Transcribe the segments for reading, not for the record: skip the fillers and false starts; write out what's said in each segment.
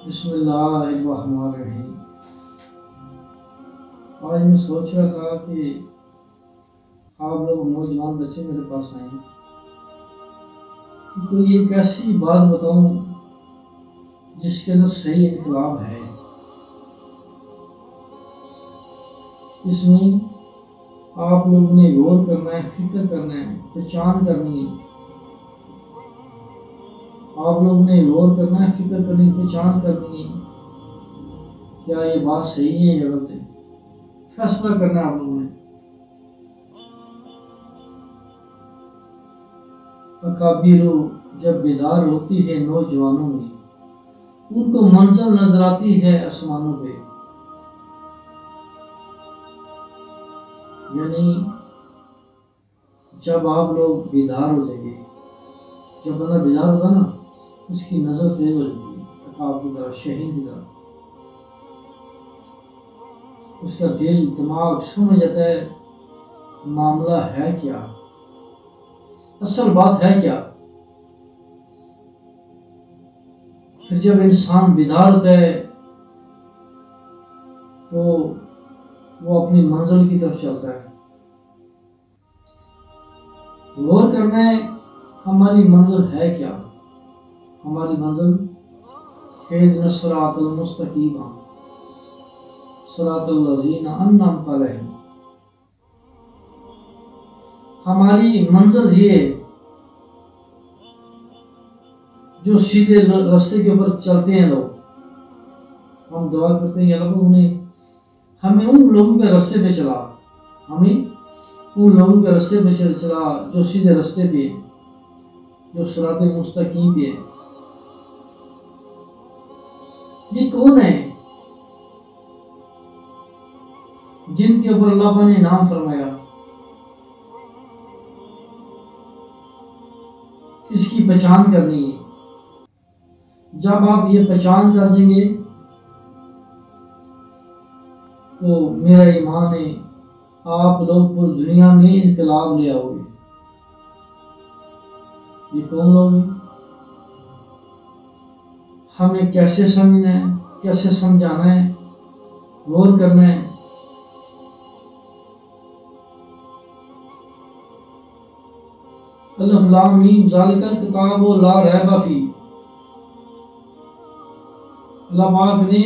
بسم اللہ الرحمن الرحیم۔ آج میں سوچ رہا تھا کہ آپ لوگ نوجوان بچے میرے پاس آئیں کہ کوئی ایک ایسی بات بتاؤں جس کے اندر صحیح انقلاب ہے، اس میں آپ لوگوں نے غور کرنا ہے، فکر کرنا ہے، پہچان کرنی ہے۔ آپ لوگوں نے غور کرنا ہے، فکر کرنی، پہچان کرنی ہے، کیا یہ بات صحیح ہے یا غلط ہے، فیصلہ کرنا ہے آپ لوگوں نے۔ اکابر جب بیدار ہوتی ہے نوجوانوں میں، ان کو منزل نظر آتی ہے آسمانوں پہ، یعنی جب آپ لوگ بیدار ہو جائیں گے، جب بندہ بیدار ہوگا نا، اس کی نظر تیز ہو جاتی ہے آپ کی طرح، شہین کی طرح، اس کا دل دماغ سمجھ جاتا ہے معاملہ ہے کیا، اصل بات ہے کیا۔ پھر جب انسان بیدار ہوتا ہے تو وہ اپنی منزل کی طرف چلتا ہے۔ غور کرنا ہے ہماری منزل ہے کیا۔ ہماری منزل اہدنا الصراط المستقیم، صراط الذین انعمت علیہم۔ ہماری منزل یہ ہے جو سیدھے راستے کے اوپر چلتے ہیں لوگ۔ ہم دعا کرتے ہیں اللہ ہمیں ان لوگوں کے راستے پہ چلا، ہمیں ان لوگوں کے راستے پہ چلا جو سیدھے راستے پہ، جو صراط مستقیم پہ ہے۔ یہ کون ہے جن کے اوپر اللہ نے انعام فرمایا؟ اس کی پہچان کرنی ہے۔ جب آپ یہ پہچان کر دیں گے تو میرا ایمان ہے آپ لوگ پوری دنیا میں انقلاب لے آؤ گے۔ یہ کون لوگ ہیں؟ ہمیں کیسے سمجھنا ہے، کیسے سمجھانا ہے، غور کرنا ہے۔ الف لام میم ذالک الکتاب لا ریب فیہ۔ اللہ پاک نے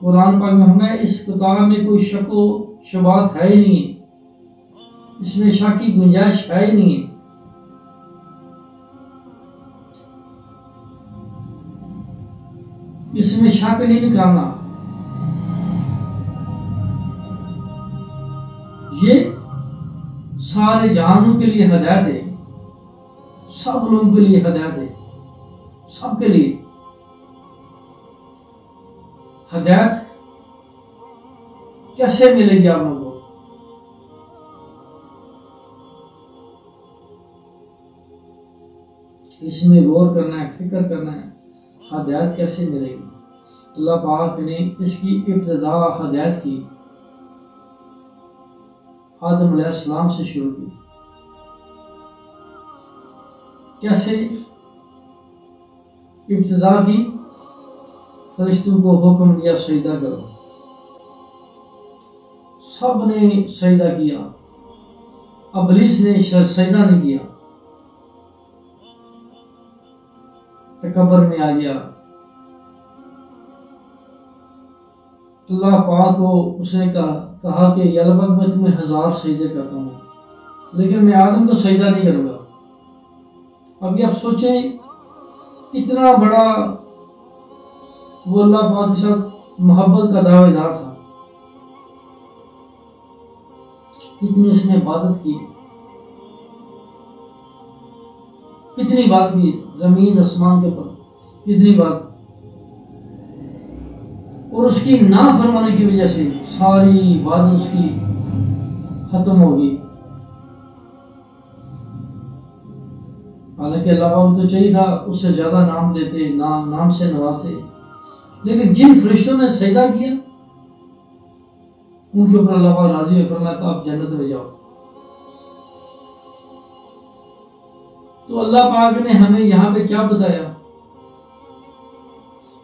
قرآن پاک میں فرمایا اس کتاب میں کوئی شک و شبہات ہے ہی نہیں، اس میں شک کی گنجائش ہے ہی نہیں۔ اس میں شک نہیں نکالنا۔ یہ سارے جہانوں کے لیے ہدایت ہے، سب لوگوں کے لیے ہدایت ہے، سب کے لیے ہدایت کیسے ملے گی آپ لوگوں کو؟ اس میں غور کرنا ہے، فکر کرنا ہے، ہدایت کیسے ملے گی۔ اللہ پاک نے اس کی ابتدا ہدایت کی آدم علیہ السلام سے شروع کی۔ کیسے ابتدا کی؟ فرشتوں کو حکم دیا سجدہ کرو، سب نے سجدہ کیا، ابلیس نے سجدہ نہیں کیا، تکبر میں آ گیا۔ اللہ پاک کو اس نے کہا کہ یا رب میں تمہیں 1000 سجدے کرتا ہوں لیکن میں آدم کو سجدہ نہیں کروں گا۔ ابھی آپ سوچیں کتنا بڑا وہ اللہ پاک کے ساتھ محبت کا دعوے دار تھا، کتنی اس نے عبادت کی، کتنی بات کی زمین آسمان کے اوپر، کتنی بات، اور اس کی نافرمانی کی وجہ سے ساری بات اس کی ختم ہوگی۔ حالانکہ اللہ پاک تو چاہیے تھا اس سے زیادہ نام دیتے، نام سے نوازتے، لیکن جن فرشتوں نے سجدہ کیا ان کے اوپر اللہ پاک راضی ہوئے، فرمایا تھا آپ جنت میں جاؤ۔ تو اللہ پاک نے ہمیں یہاں پہ کیا بتایا؟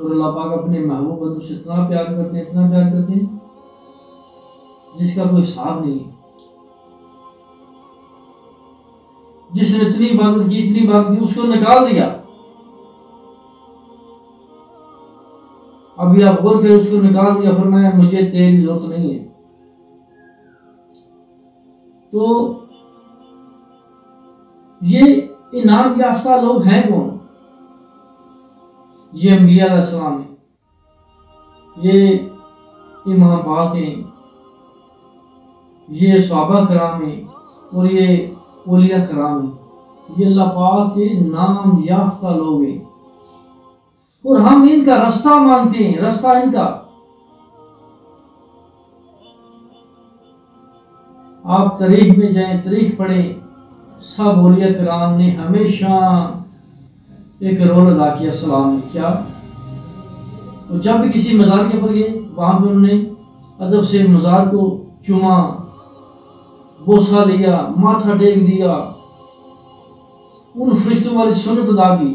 اور اللہ پاک اپنے محبوب بندوں سے اتنا پیار کرتے ہیں، اتنا پیار کرتے ہیں جس کا کوئی حساب نہیں ہے۔ جس نے اتنی عبادت کی، اتنی عبادت کی، اس کو نکال دیا۔ ابھی آپ غور کریں، اس کو نکال دیا، فرمایا مجھے تیری ضرورت نہیں ہے۔ تو یہ انعام یافتہ لوگ ہیں کون؟ یہ انبیاء علیہ السلام ہیں، یہ امام پاک ہیں، یہ صحابہ کرام ہیں، اور یہ اولیاء کرام ہیں۔ یہ اللہ پاک کے نام یافتہ لوگ ہیں، اور ہم ان کا رستہ مانتے ہیں، رستہ ان کا۔ آپ تاریخ میں جائیں، تاریخ پڑھیں، سب اولیاء کرام نے ہمیشہ ایک رول ادا کیا سلام میں۔ کیا؟ وہ جب بھی کسی مزار کے پر گئے، وہاں پہ انہوں نے ادب سے مزار کو چوما، بوسہ لیا، ماتھا ٹیک دیا، ان فرشتوں والی سنت ادا کی۔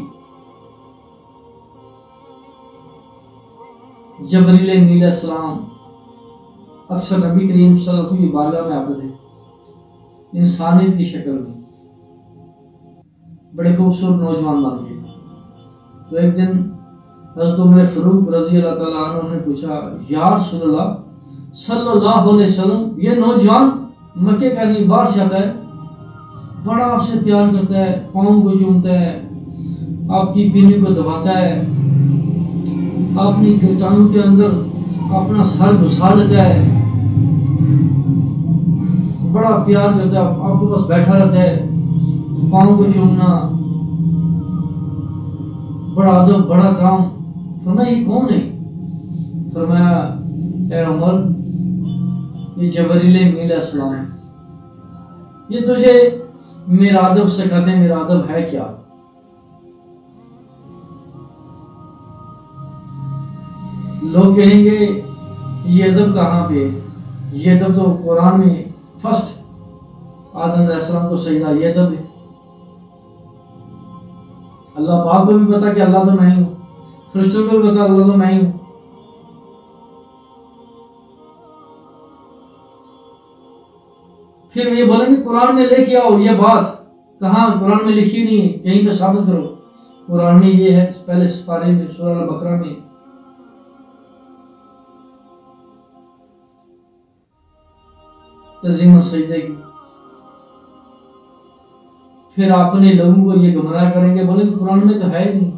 جبریل امین علیہ السلام اکثر نبی کریم صلی اللہ علیہ وسلم کی بارگاہ میں آتے تھے انسانیت کی شکل میں، بڑے خوبصورت نوجوان بن گئے۔ تو ایک دن حضرت عمر فاروق رضی اللہ تعالیٰ عنہ نے پوچھا، یا رسول اللہ صلی اللہ علیہ وسلم، یہ نوجوان مکے کا نہیں، باہر سے آتا ہے، بڑا آپ سے پیار کرتا ہے، پاؤں کو چومتا ہے، آپ کی پینی کو دباتا ہے، اپنی ٹانگوں کے اندر اپنا سر گھسا لیتا ہے، بڑا پیار کرتا ہے، آپ کے پاس بیٹھا رہتا ہے، پاؤں کو چومنا، بڑا ادب، بڑا کام۔ فرمایا یہ کون ہے؟ فرمایا اے عمر، یہ جبریل امین علیہ السلام ہے، یہ تجھے میرا ادب سکھاتے ہیں۔ میرا ادب ہے کیا؟ لوگ کہیں گے یہ ادب کہاں پہ؟ یہ ادب تو قرآن میں فرسٹ آدم علیہ السلام کو سجدہ، یہ ادب ہے۔ اللہ پاک کو بھی پتا کہ اللہ تو میں ہی ہوں، فرشتوں کو بھی پتا اللہ تو میں ہی ہوں۔ پھر یہ بولیں گے قرآن میں لے کے آؤ، یہ بات کہاں؟ قرآن میں لکھی نہیں ہے، کہیں پہ ثابت کرو۔ قرآن میں یہ ہے، پہلے سپارے میں سورہ البقرہ میں تعظیم السجدے کی۔ پھر آپ نے لوگوں کو یہ گمراہ کریں گے، بولے قرآن میں تو ہے نہیں،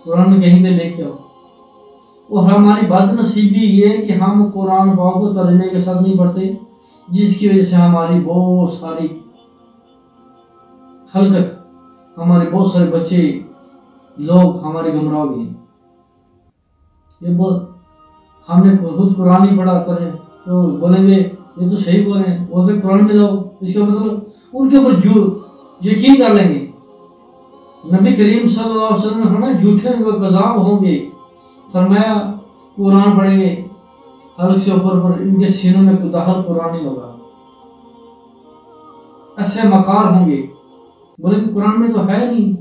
قرآن میں کہیں پہ لے کے آؤ۔ اور ہماری بد نصیبی یہ ہے کہ ہم قرآن پاک کو ترجمے کے ساتھ نہیں پڑھتے، جس کی وجہ سے ہماری بہت ساری خلقت، ہمارے بہت سارے بچے لوگ ہمارے گمراہ ہوئے ہیں۔ یہ بہت ہم نے خود قرآن نہیں پڑھا تو بولیں گے یہ تو صحیح بول رہے ہیں، وہ سے قرآن میں جاؤ، اس کا مطلب ان کے اوپر یقین کر لیں گے۔ نبی کریم صلی اللہ علیہ وسلم نے فرمایا جھوٹے ہوں گے، کذاب ہوں گے، فرمایا قرآن پڑھیں گے حلق سے اوپر پر، ان کے سینوں میں کوئی داخل قرآن نہیں ہوگا، ایسے مکار ہوں گے، بولے کہ قرآن میں تو ہے نہیں،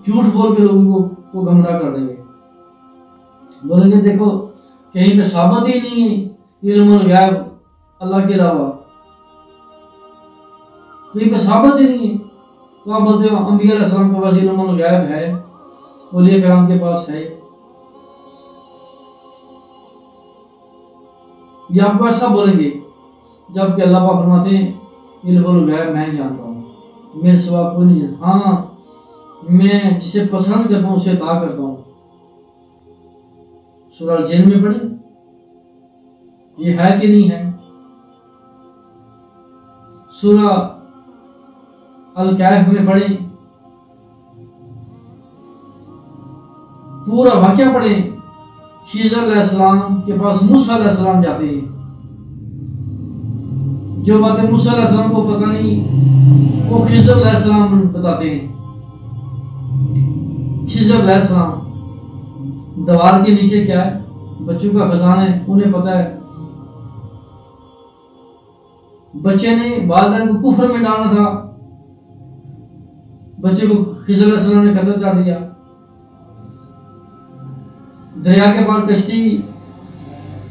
جھوٹ بول کے لوگوں کو گمراہ کر دیں گے۔ بولیں گے دیکھو کہیں پہ ثابت ہی نہیں ہے علم الغیب اللہ کے علاوہ، کہیں پہ ثابت ہی نہیں ہے، تو آپ بولتے ہو انبیاء علیہ السلام کے پاس علم الغیب ہے، اولیاء کرام کے پاس ہے، یہ آپ کو ایسا بولیں گے جبکہ اللہ پاک فرماتے ہیں علم الغیب میں جانتا ہوں، میرے سوا کوئی نہیں جانتا، ہاں میں جسے پسند کرتا ہوں اسے عطا کرتا ہوں۔ سورہ الجن میں پڑھیں، یہ ہے کہ نہیں ہے؟ سورہ الکہف میں پڑھیں، پورا واقعہ پڑھیں، خضر علیہ السلام کے پاس موسیٰ علیہ السلام جاتے ہیں، جو باتیں موسیٰ علیہ السلام کو پتہ نہیں وہ خضر علیہ السلام بتاتے ہیں۔ خضر علیہ السلام دیوار کے نیچے کیا ہے؟ بچوں کا خزانہ ہے، انہیں پتہ ہے۔ بچے نے والدین کو کفر میں ڈالنا تھا، بچے کو خضر علیہ السلام نے قتل کر دیا۔ دریا کے پار کشتی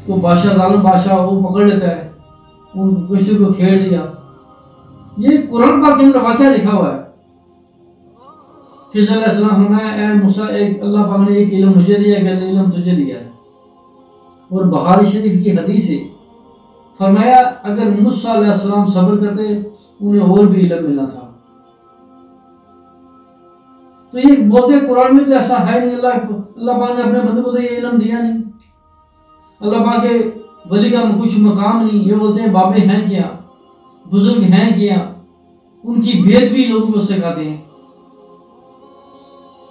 کو بادشاہ ظالم بادشاہ وہ پکڑ لیتا ہے، ان کشتی کو کھیڑ دیا. یہ قرآن پاک کے اندر واقعہ لکھا ہوا ہے. خضر علیہ السلام فرمایا اے موسیٰ، ایک اللہ پاک نے ایک علم مجھے دیا ہے، ایک علم تجھے دیا ہے. اور بخاری شریف کی حدیث ہے، فرمایا اگر موسیٰ علیہ السلام صبر کرتے انہیں اور بھی علم ملنا تھا. تو یہ بولتے ہیں قرآن میں تو ایسا ہے نہیں، اللہ پاک نے اپنے بندے کو تو یہ علم دیا نہیں، اللہ پاک کے ولی کا کچھ مقام نہیں. یہ بولتے ہیں بابے ہیں کیا، بزرگ ہیں کیا، ان کی بید بھی لوگوں کو سکھاتے ہیں،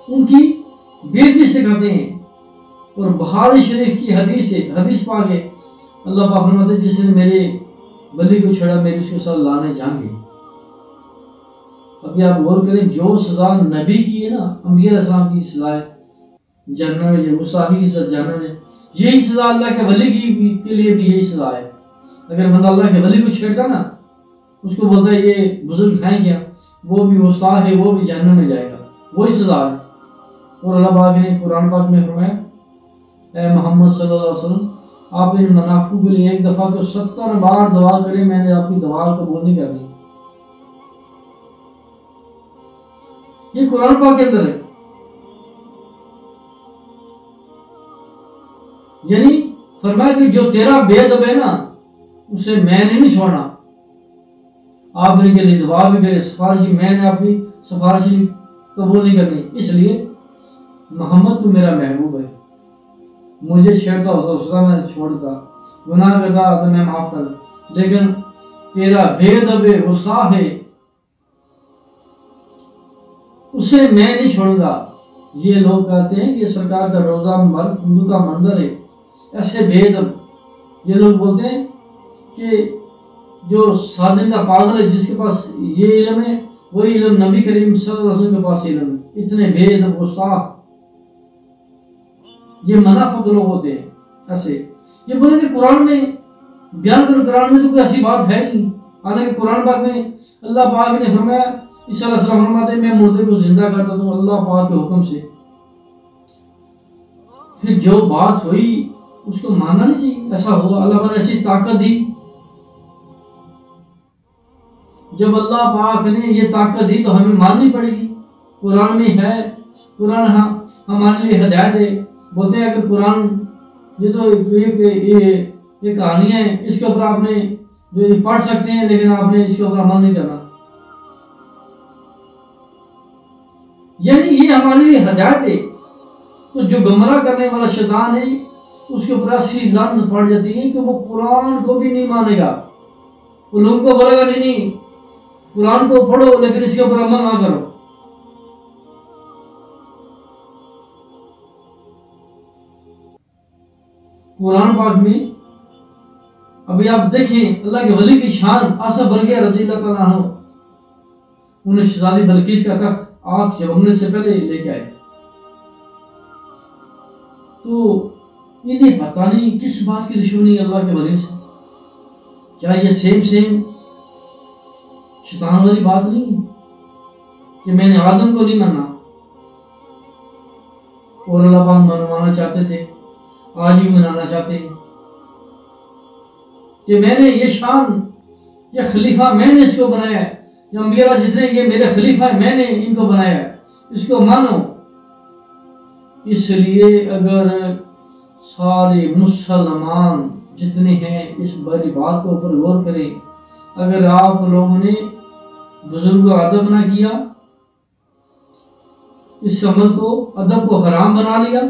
ان کی بید بھی سکھاتے ہیں. اور بخاری شریف کی حدیث ہے، حدیث پاک ہے، اللہ پاک فرماتے ہیں جس نے میرے ولی کو چھڑا میری اس کے ساتھ لانے جائیں گے. ابھی آپ غور کریں، جو سزا نبی کی ہے نا، انبیاء علیہ السلام کی سزا ہے جہنم میں، جو صحابی کی سزا جہنم میں، یہی سزا اللہ کے ولی کے لیے بھی یہی سزا ہے. اگر بندہ اللہ کے ولی کو چھیڑتا نا، اس کو بولتا ہے یہ بزرگ ہیں کیا، وہ بھی گستاخ ہے، وہ بھی جہنم میں جائے گا، وہی سزا ہے. اور اللہ پاک نے قرآن پاک میں فرمایا اے محمد صلی اللہ علیہ وسلم، آپ ان منافقوں کے لیے ایک دفعہ تو 70 بار دعا کریں، میں نے آپ کی دعا قبول نہیں کرنی. یہ قرآن پاک کے اندر ہے. یعنی فرمایا کہ جو تیرا بے ادب ہے نا، اسے میں نے نہیں چھوڑنا. آپ نے کے لیے دعا بھی کرے، سفارشی، میں نے آپ کی سفارشی قبول نہیں کرنی. اس لیے محمد تو میرا محبوب ہے، مجھے چھیڑتا ہوتا اس کا میں چھوڑتا، گناہ کرتا تو میں معاف کر، لیکن تیرا بے ادب ہے، غصہ ہے، اسے میں نہیں چھوڑوں گا. یہ لوگ کہتے ہیں کہ سرکار کا روزہ مبارک ہندو کا منظر ہے، ایسے بے ادب. یہ لوگ بولتے ہیں کہ جو صادق کا پاگل ہے، جس کے پاس یہ علم ہے، وہی علم نبی کریم صلی اللہ علیہ وسلم کے پاس علم ہے. اتنے بے ادب غصہ، یہ منافق لوگ ہوتے ہیں ایسے. یہ بولے کہ قرآن میں بیان کرو، قرآن میں تو کوئی ایسی بات ہے نہیں. حالانکہ قرآن پاک میں اللہ پاک نے فرمایا، عیسیٰ علیہ السلام فرماتے ہیں میں مردے کو زندہ کرتا ہوں اللہ پاک کے حکم سے. پھر جو بات ہوئی اس کو ماننا نہیں چاہیے، ایسا ہوا، اللہ پاک نے ایسی طاقت دی. جب اللہ پاک نے یہ طاقت دی تو ہمیں ماننی پڑے گی. قرآن میں ہے، قرآن ہمارے لیے ہدایت ہے. بولتے ہیں اگر قرآن یہ تو یہ کہانیاں ہیں، اس کے اوپر آپ نے جو پڑھ سکتے ہیں، لیکن آپ نے اس کے اوپر عمل نہیں کرنا. یعنی یہ ہمارے لیے ہدایت ہے. تو جو گمراہ کرنے والا شیطان ہے، اس کے اوپر ایسی لعنت پڑ جاتی ہے کہ وہ قرآن کو بھی نہیں مانے گا. وہ لوگوں کو بولے گا نہیں قرآن کو پڑھو لیکن اس کے اوپر عمل نہ کرو. قرآن پاک میں ابھی آپ دیکھیں اللہ کے ولی کی شان، آصف برقیہ رضی اللہ تعالیٰ عنہ، انہیں شہزادی بلقیس کا تخت آگ جھونکنے سے پہلے لے کے آئے. تو انہیں پتہ نہیں کس بات کی دشمنی اللہ کے ولی سے. کیا یہ سیم شیطان والی بات نہیں ہے کہ میں نے آدم کو نہیں ماننا، اور اللہ پاک منوانا چاہتے تھے، آج بھی منانا چاہتے ہیں کہ میں نے یہ شان، یہ خلیفہ میں نے اس کو بنایا ہے، یہ انبیاء جتنے یہ میرے خلیفہ ہیں، میں نے ان کو بنایا ہے، اس کو مانو. اس لیے اگر سارے مسلمان جتنے ہیں اس بڑی بات کو اوپر غور کریں، اگر آپ لوگوں نے بزرگوں کا ادب نہ کیا، اس عمل کو ادب کو حرام بنا لیا،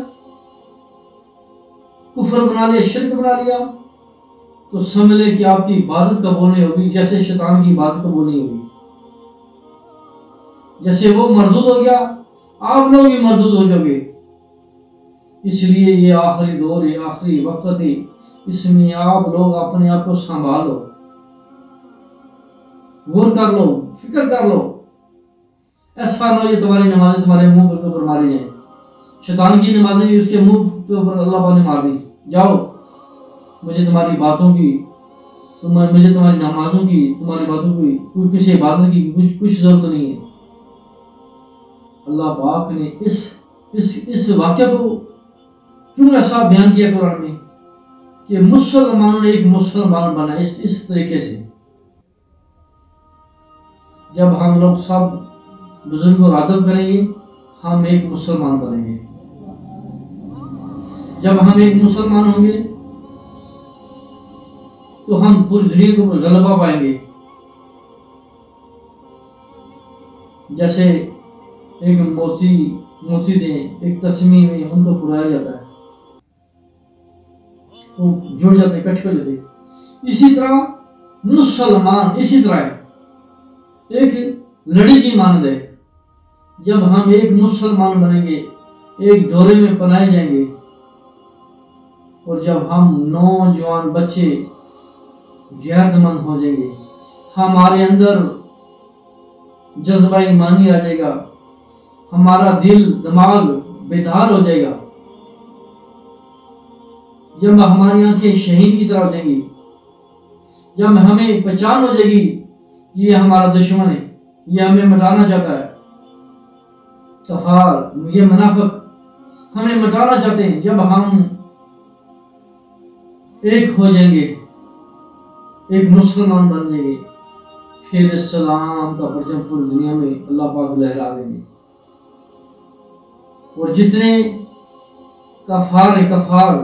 کفر بنا لیا، شرک بنا لیا، تو سمجھ لیں کہ آپ کی عبادت قبول نہیں ہوگی، جیسے شیطان کی عبادت قبول نہیں ہوگی. جیسے وہ مردود ہو گیا، آپ لوگ بھی مردود ہو جاؤ گے. اس لیے یہ آخری دور ہے، آخری وقت ہے، اس میں آپ لوگ اپنے آپ کو سنبھالو، غور کر لو، فکر کر لو. ایسا نہ ہو یہ تمہاری نمازیں تمہارے منہ کے اوپر ماری جائیں. شیطان کی نمازیں بھی اس کے منہ کے اوپر اللہ پاک نے مار دی. جاؤ، مجھے تمہاری باتوں کی، مجھے تمہاری نمازوں کی، تمہاری باتوں کی، کوئی کسی عبادت کی کچھ ضرورت نہیں ہے. اللہ پاک نے اس واقعہ کو کیوں ایسا بیان کیا قرآن میں کہ مسلمانوں نے ایک مسلمان بنا اس طریقے سے. جب ہم لوگ سب بزرگوں کو ادب کریں گے ہم ایک مسلمان بنیں گے. جب ہم ایک مسلمان ہوں گے تو ہم پوری دنیا کو غلبہ پائیں گے. جیسے ایک موتی تھے ایک تسمی میں ان کو پرایا جاتا ہے، وہ جڑ جاتے اکٹھے ہو جاتے. اسی طرح مسلمان اسی طرح ہے، ایک لڑی کی مانند ہے. جب ہم ایک مسلمان بنیں گے ایک ڈورے میں پنائے جائیں گے، اور جب ہم نوجوان بچے غیرت مند ہو جائیں گے، ہمارے اندر جذبہ ایمانی آ جائے گا، ہمارا دل دماغ بیدار ہو جائے گا. جب ہماری آنکھیں شہید کی طرح ہو جائیں گی، جب ہمیں پہچان ہو جائے گی یہ ہمارا دشمن ہے، یہ ہمیں مٹانا چاہتا ہے، کفار یہ منافق ہمیں مٹانا چاہتے ہیں. جب ہم ایک ہو جائیں گے ایک مسلمان بن جائیں گے، پھر اسلام کا پرچم پوری دنیا میں اللہ پاک لہرا دیں گے. اور جتنے کفار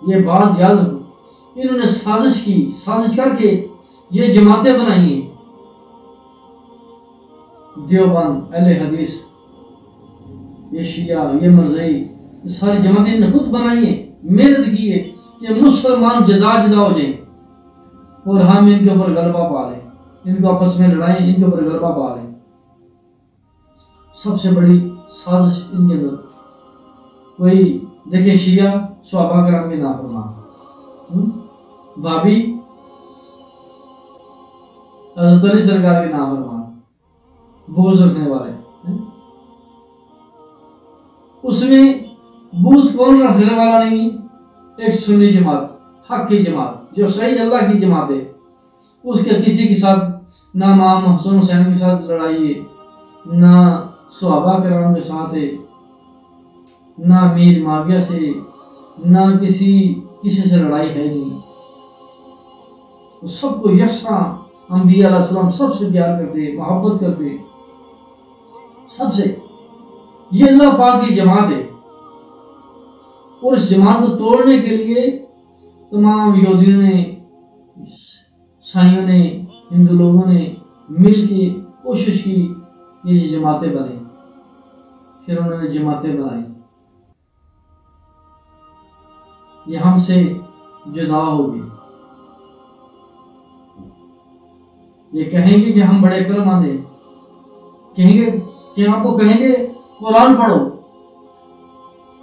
یہ بات یاد رکھو، انہوں نے سازش کر کے یہ جماعتیں بنائی ہیں. دیوبند، اہل حدیث، یہ شیعہ، یہ مرزائی، یہ ساری جماعتیں نے خود بنائی ہیں، محنت کی ہے کہ مسلمان جدا ہو جائیں اور ہم ان کے اوپر غلبہ پا لیں، ان کو آپس میں لڑائیں، ان کے اوپر غلبہ پا لیں. سب سے بڑی سازش ان کے اندر. کوئی دیکھیں شیعہ صحابہ کرام کے نافرمان، بھابی حضرت علی سرکار کے نافرمان، بغض رکھنے والے. اس میں بغض کون رکھنے والا نہیں؟ ایک سنی جماعت، حق کی جماعت جو صحیح اللہ کی جماعت ہے. اس کے کسی کے ساتھ نہ امام حسن حسین کے ساتھ لڑائی ہے، نہ صحابہ کرام کے ساتھ ہے، نہ امیر معاویہ سے، نہ کسی سے لڑائی ہے نہیں. وہ سب کو یکساں انبیاء علیہ السلام سب سے پیار کرتے، محبت کرتے سب سے. یہ اللہ پاک کی جماعت ہے. اور اس جماعت کو توڑنے کے لیے تمام یہودیوں نے، عیسائیوں نے، ہندو لوگوں نے مل کے کوشش کی یہ جماعتیں بنیں. پھر انہوں نے جماعتیں بنائی. یہ ہم سے جدا ہوگی. یہ کہیں گے کہ ہم بڑے کرماندے ہیں، کہیں گے کہ آپ کو کہیں گے قرآن پڑھو،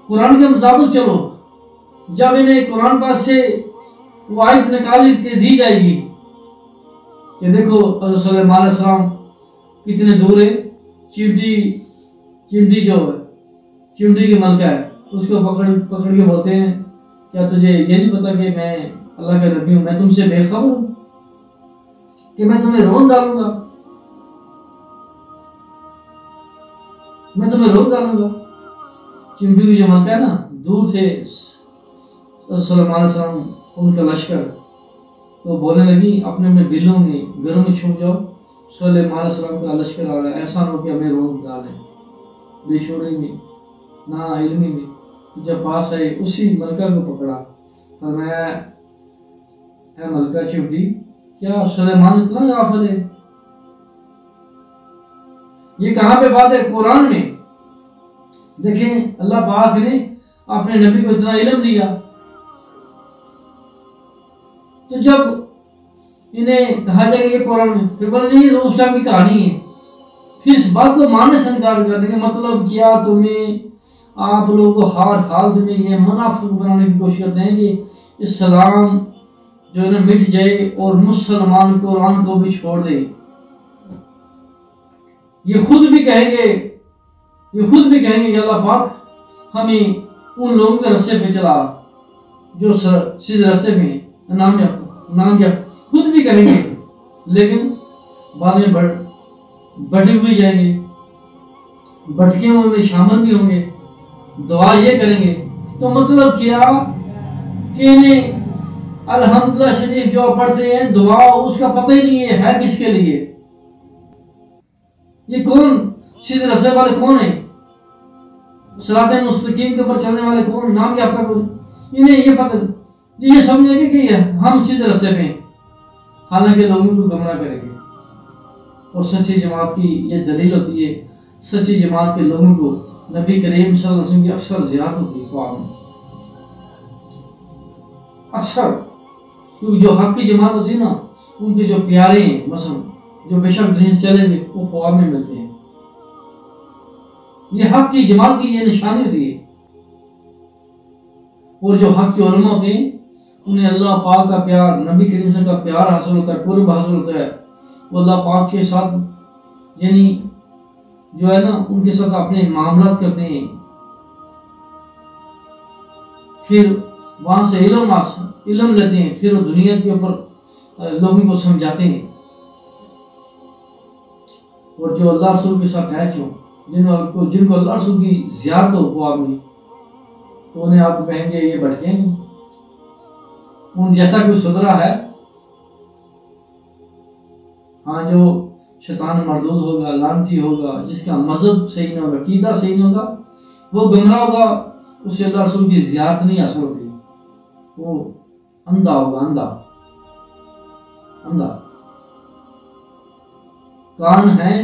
قرآن کے مطابق چلو. جب انہیں قرآن پاک سے وہ آیت نکال کے دی جائے گی کہ دیکھو حضرت سلیمان علیہ السلام کتنے دور ہے، چمٹی جو ہے، چمٹی کی ملکہ ہے، اس کو پکڑ کے بولتے ہیں کیا تجھے یہ نہیں پتا کہ میں اللہ کا نبی ہوں، میں تم سے بے خبر ہوں کہ میں تمہیں رون ڈالوں گا، میں تمہیں روک ڈالوں گا. چمٹی کی جو ملکہ ہے نا، دور سے سلیمان علیہ السلام ان کا لشکر تو بولنے لگی اپنے بلوں میں گھروں میں چھپ جاؤ، سلیمان علیہ السلام کا لشکر آ رہا ہے، ایسا نہ ہو کہ ہمیں روک ڈالیں. بے شعوری میں نہ علمی میں جب پاس آئے اسی ملکہ کو پکڑا، فرمایا اے ملکہ چمٹی کیا سلیمان اتنا غافل ہے؟ یہ کہاں پہ بات ہے؟ قرآن میں. دیکھیں اللہ پاک نے اپنے نبی کو اتنا علم دیا، تو جب انہیں کہا جائے گا یہ قرآن میں، پھر بولے نہیں یہ اس ٹائم کی کہانی ہے، پھر اس بات کو ماننے سے انکار کر دیں گے. مطلب کیا تمہیں آپ لوگوں کو ہر حال میں یہ منافق بنانے کی کوشش کرتے ہیں کہ اسلام جو ہے نا مٹ جائے اور مسلمان قرآن کو بھی چھوڑ دے. یہ خود بھی کہیں گے کہ اللہ پاک ہمیں ان لوگوں کے رستے پہ چلا جو سیدھے رستے میں نام کیا خود بھی کہیں گے، لیکن بعد میں بٹے ہوئے جائیں گے، بٹکے ہوئے میں شامل بھی ہوں گے. دعا یہ کریں گے تو مطلب کیا کہ انہیں الحمدللہ شریف جو پڑھتے ہیں دعا اس کا پتہ ہی نہیں ہے کس کے لیے. یہ کون سیدھے راستے والے کون ہیں؟ صراط مستقیم کے اوپر چلنے والے کون؟ نام یافتہ کون؟ انہیں یہ پتہ یہ سمجھیں گے کہ ہم سیدھے راستے پہ ہیں، حالانکہ لوگوں کو گمراہ کریں گے. اور سچی جماعت کی یہ دلیل ہوتی ہے، سچی جماعت کے لوگوں کو نبی کریم صلی اللہ علیہ وسلم کی اکثر زیارت ہوتی ہے قرآن میں، اکثر. کیونکہ جو حق کی جماعت ہوتی ہے نا، ان کے جو پیارے ہیں مثلا جو بے شک دنیا سے چلیں گے وہ خواب میں ملتے ہیں. یہ حق کی جماعت کی یہ نشانی ہوتی ہے. اور جو حق کے علماء ہوتے ہیں انہیں اللہ پاک کا پیار، نبی کریم صلی اللہ علیہ وسلم کا پیار حاصل ہوتا ہے، قرب حاصل ہوتا ہے. وہ اللہ پاک کے ساتھ یعنی جو ہے نا ان کے ساتھ اپنے معاملات کرتے ہیں، پھر وہاں سے علم لیتے ہیں، پھر وہ دنیا کے اوپر لوگوں کو سمجھاتے ہیں. اور جو اللہ رسول کے ساتھ اٹیچ ہو، جن کو اللہ رسول کی زیارت ہو وہ آدمی، تو انہیں آپ کہیں گے یہ بھٹکے نہیں. ان جیسا کوئی سدھرا ہے، ہاں جو شیطان مردود ہوگا، لعنتی ہوگا، جس کا مذہب صحیح نہیں ہوگا، عقیدہ صحیح نہیں ہوگا، وہ گمراہ ہوگا. اسے اللہ رسول کی زیارت نہیں حاصل ہوتی، وہ اندھا ہوگا. اندھا کان ہیں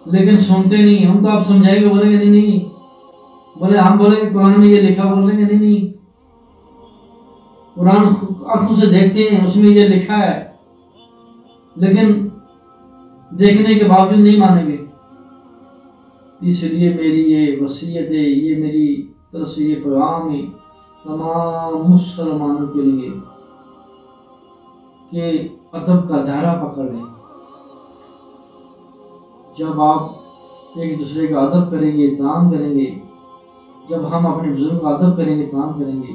لیکن سنتے نہیں. ہم کو آپ سمجھائیں گے، بولیں گے نہیں. بولے ہم بولیں گے قرآن میں یہ لکھا، بولیں گے نہیں. قرآن آنکھوں سے دیکھتے ہیں، اس میں یہ لکھا ہے، لیکن دیکھنے کے باوجود نہیں مانیں گے. اس لیے میری یہ وصیت ہے، یہ میری طرف سے یہ پیغام ہے تمام مسلمانوں کے لیے کہ ادب کا دائرہ پکڑ لیں. جب آپ ایک دوسرے کا ادب کریں گے، احترام کریں گے، جب ہم اپنے بزرگ کا ادب کریں گے، احترام کریں گے،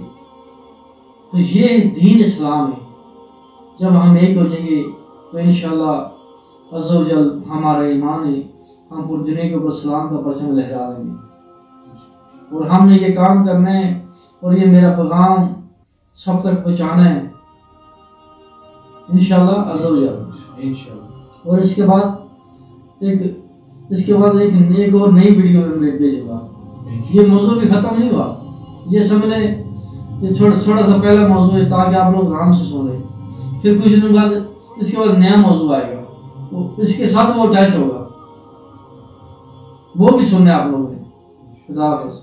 تو یہ دین اسلام ہے. جب ہم ایک ہو جائیں گے تو انشاءاللہ عز و جل ہمارا ایمان ہے، ہم پوری دنیا کے اوپر اسلام کا پرچم لہرا دیں گے. اور ہم نے یہ کام کرنا ہے اور یہ میرا پیغام سب تک پہنچانا ہے انشاءاللہ عز و جل. اور اس کے بعد ایک اور نئی ویڈیو میں بھیجوں گا. یہ موضوع بھی ختم نہیں ہوا، یہ سمجھ لیں یہ تھوڑا سا پہلا موضوع ہے تاکہ آپ لوگ آرام سے سن لیں. پھر کچھ دنوں بعد اس کے بعد نیا موضوع آئے گا، اس کے ساتھ وہ اٹیچ ہوگا، وہ بھی سننا ہے آپ لوگوں نے. خدا حافظ.